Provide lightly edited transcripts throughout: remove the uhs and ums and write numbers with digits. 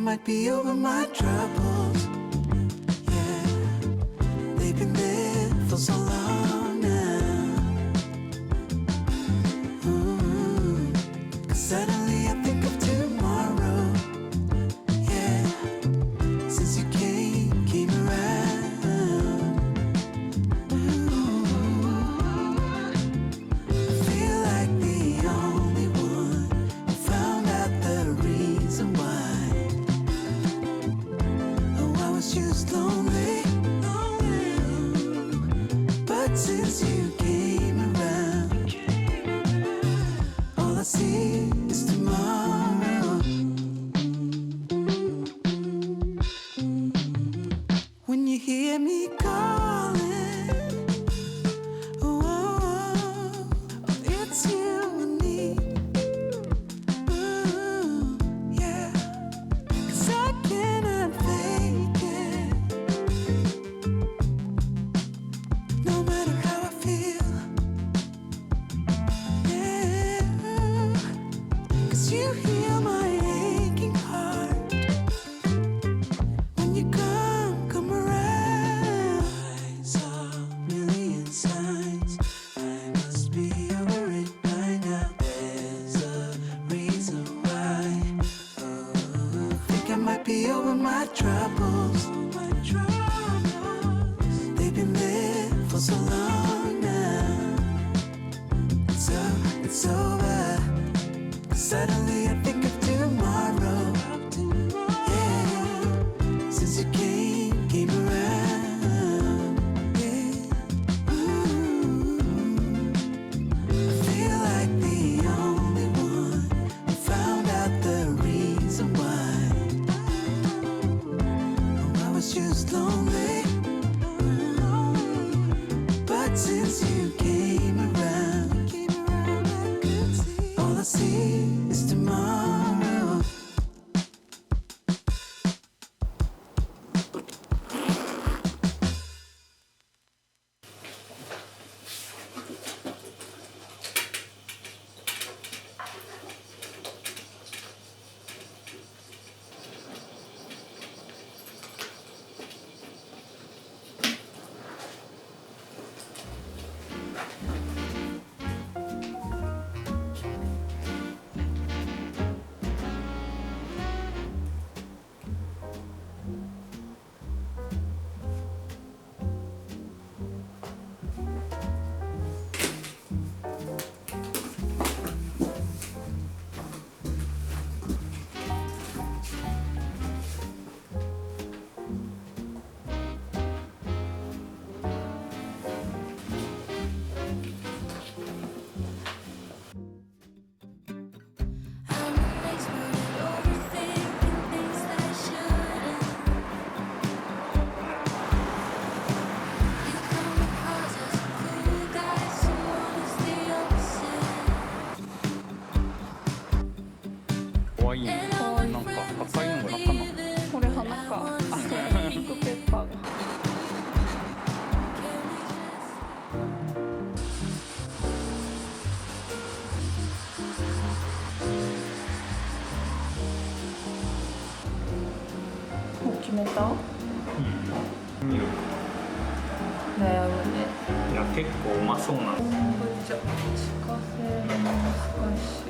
might be over my troubles. Yeah, they've been there for so long now. Ooh, 'cause suddenly I think of tomorrow. Yeah, since you came around. Ooh, I feel like the only one who found out the reason why. Oh, I was just lonely, but since you came around, all I see is tomorrow. When you hear me calling, oh, it's you I need. Ooh, yeah, 'cause I cannot fake it. No matter how I feel, yeah, 'cause you heal my aching heart. When you come around. I saw a million signs. I must be over it by now. There's a reason why. Oh, I think I might be over my troubles. They've been there for so long now. It's over. 'Cause suddenly I think of tomorrow. Yeah, since you came around. Yeah, ooh, I feel like the only one who found out the reason why. Oh, I was just lonely, but since you came around, all I see is tomorrow. 뭐決めた？悩むね。いや結構うまそうな。昆布茶自家製の難しい。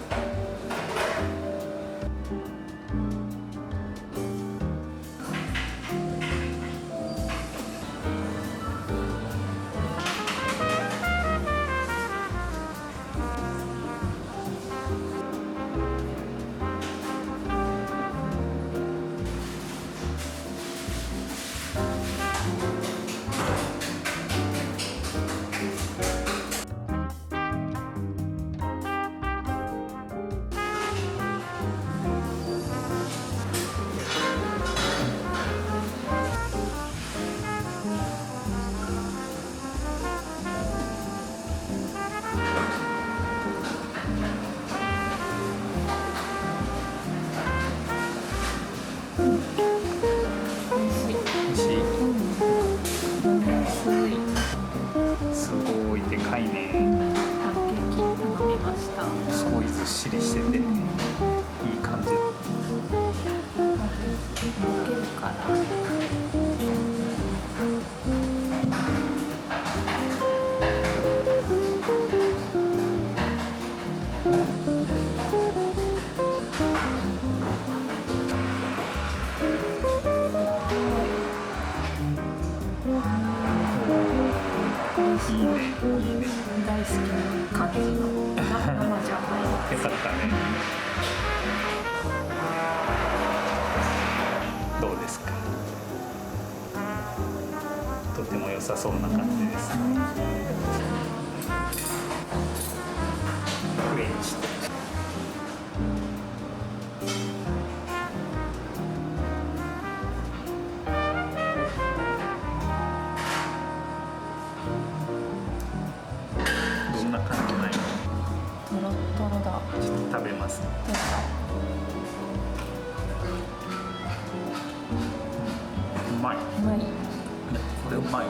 さそうな感じです。フレンチ。どんな感じない？トロットロだ。ちょっと食べます。どうぞ。うまい。うまい。これうまい。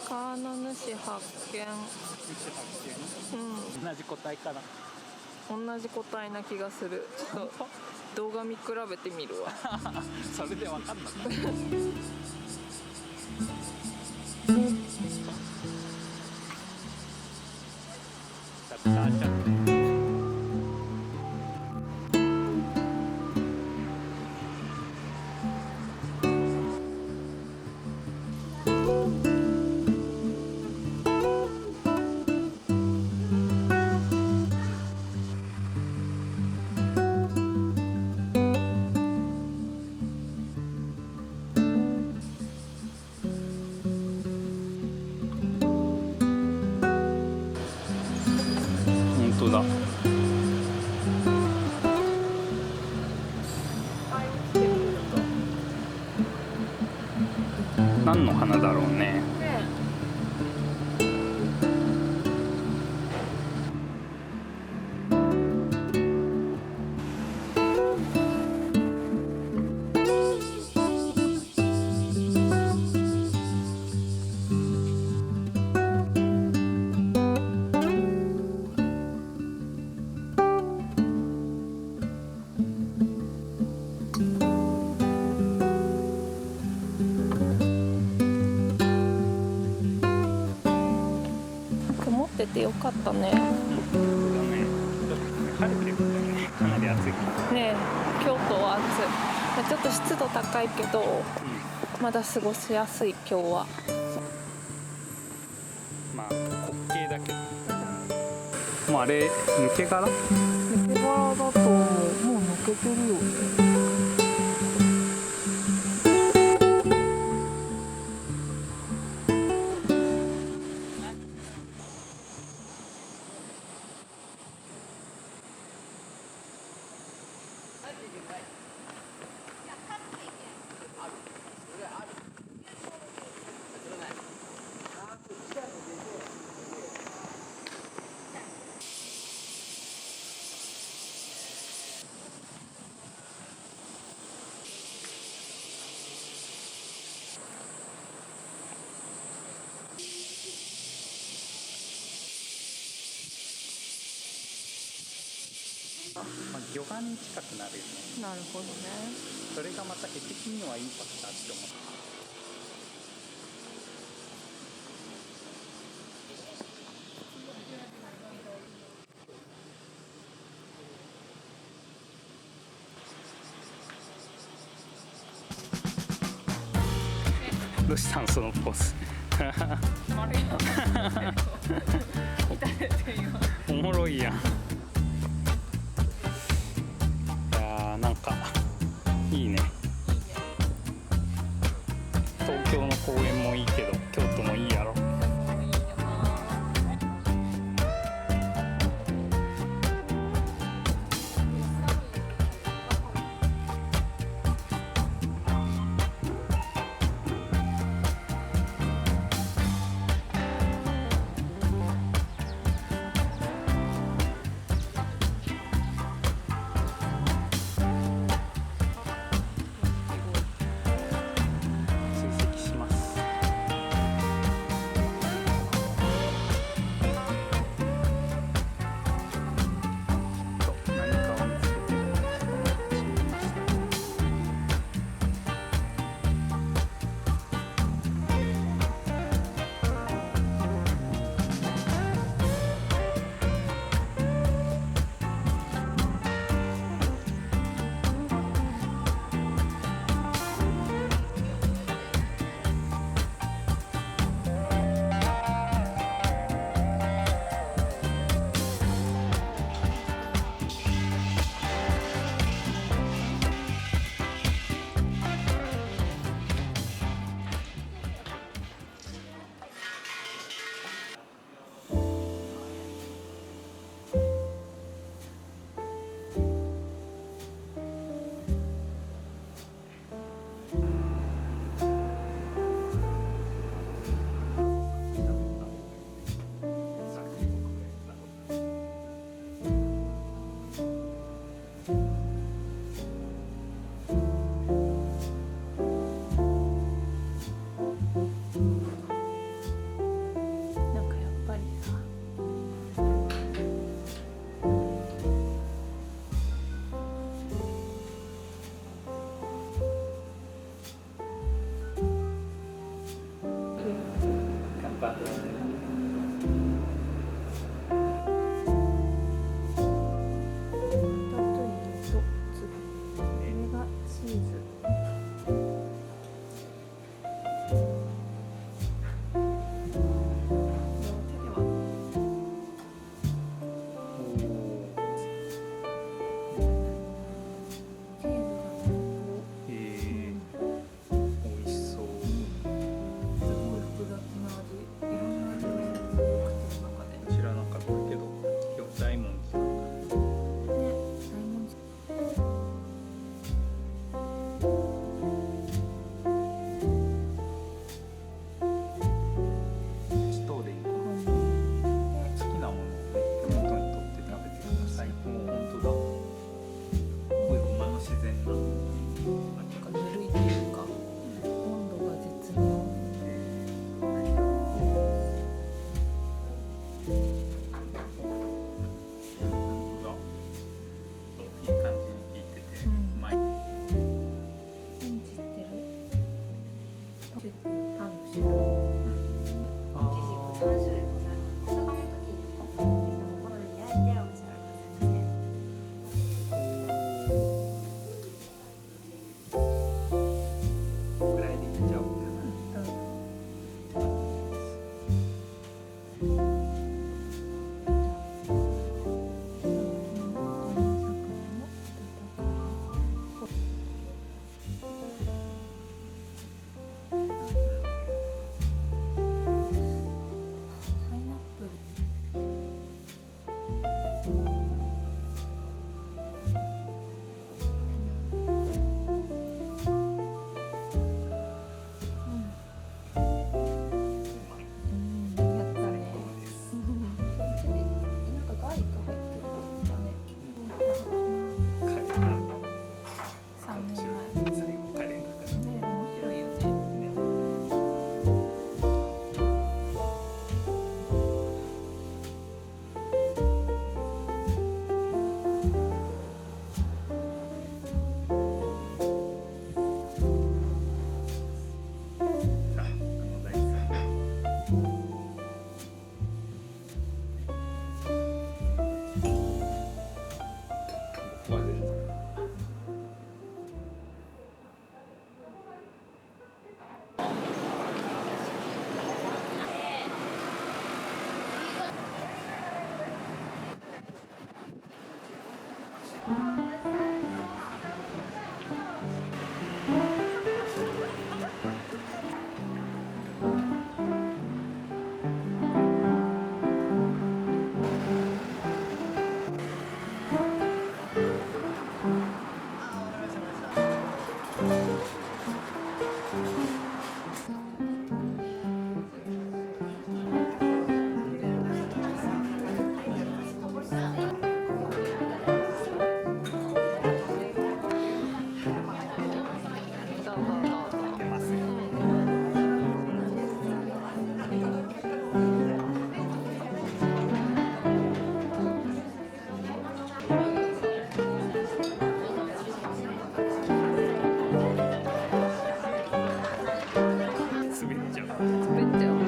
カーの主発見。同じ個体かな。同じ個体な気がする。ちょっと動画見比べてみるわ。それでわかんなかった。本当だ。何の花だろうね。曇っててよかったね。そうだね。晴れてるんだよね。かなり暑い。ねえ、京都は暑い。ちょっと湿度高いけど、まだ過ごしやすい今日は。まあ滑稽だけど。もうあれ抜け殻？抜け殻だともう抜けてるよ。まあ魚眼に近くなるよね。なるほどね。それがまた絵的にはインパクトあって思う。どうしたんそのポーズ。おもろいやん。いやーなんかいいね。東京の公園もいいけど京都もいいやろ。なんかやっぱりさ、乾杯。ラタトゥイユと次、これがチーズ。両手ではチーズが美味しそう。すごい複雑な味、いろんな味がする口の中で。知らなかったけど、今日大文字なんだ。ね、大文字。ちょっとでいいかな。好きなものをね、手元に取って食べてください。もう本当だ。すごい馬の自然な。なんかぬるいというか、温度が絶妙。いい感じに効いてて、うまい。何知ってる？パンの種類。あ3種類ございます。大阪の時にお好みで焼いてお召し上がりくださいませ。これぐらいでいっちゃおうかな。パイナップル。やったね。なんかガーリック入ってるんだね。カレーな。 3年前。最後カレーだからね、面白いよね。ね。さあ、大地さん。ここまでですか。出ますよ。滑っちゃう。滑っちゃうね。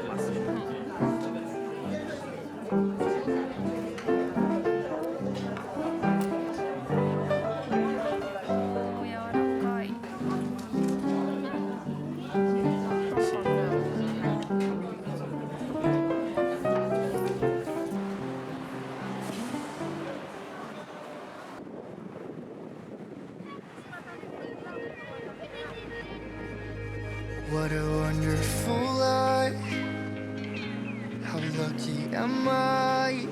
ますよ。柔らかい。What a wonderful life. How lucky am I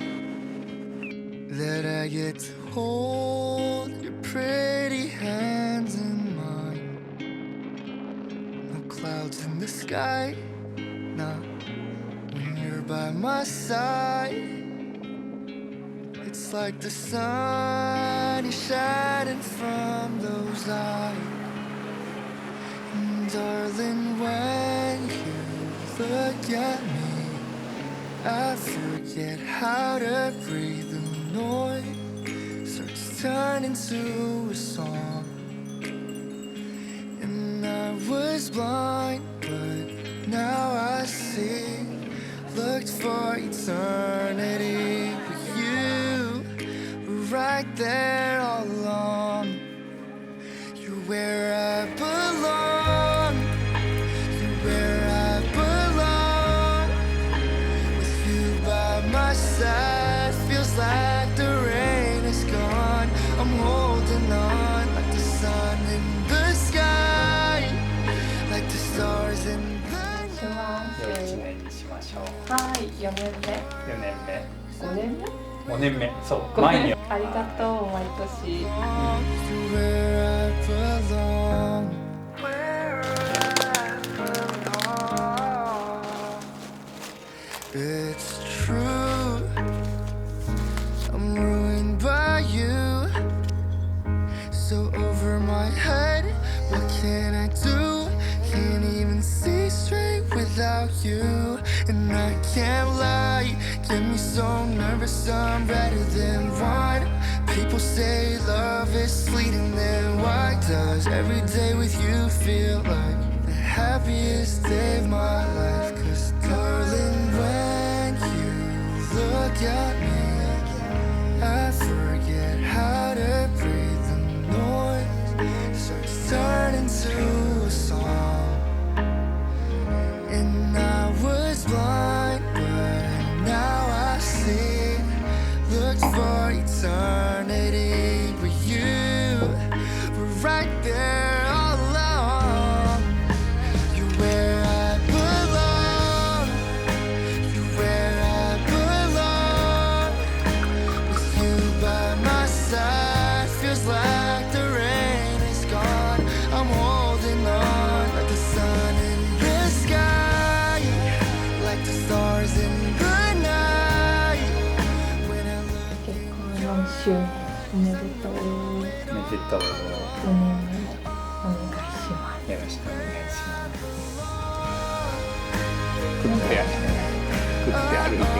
that I get to hold your pretty hands in mine. No clouds in the sky, not when you're by my side. It's like the sun is shining from those eyes. And darling, when you look at me, I forget how to breathe. The noise starts turning to a song. And I was blind, but now I see. Looked for eternity, but you were right there all along. You're where I belong. You're where I belong. With you by my side, feels like the rain is gone. I'm holding on like the sun in the sky, like the stars in the 良い1年にしましょう。はい、4年目、 4年目、 5年目、 5年目、そう、 5前に年。ありがとう、毎年。 You're where I belong. It's true, I'm ruined by you. So over my head, what can I do? Can't even see straight without you. And I can't lie, get me so nervous, I'm better than wine. People say love is fleeting, then why does every day with you feel like the happiest day of my life? 'Cause darling, when you look at me, I forget how to breathe. The noise starts turning to a song. And I was blind, but now I see. Looked for eternity, but you were right there all along. You're where I belong. You're where I belong. With you by my side, feels like the rain is gone. I'm holding on like the sun in the sky, like the stars in the night. When I look 結婚4周年おめでとう。おめでとう。 4年目もお願いします。よろしくお願いします。食ってやる。食ってやる。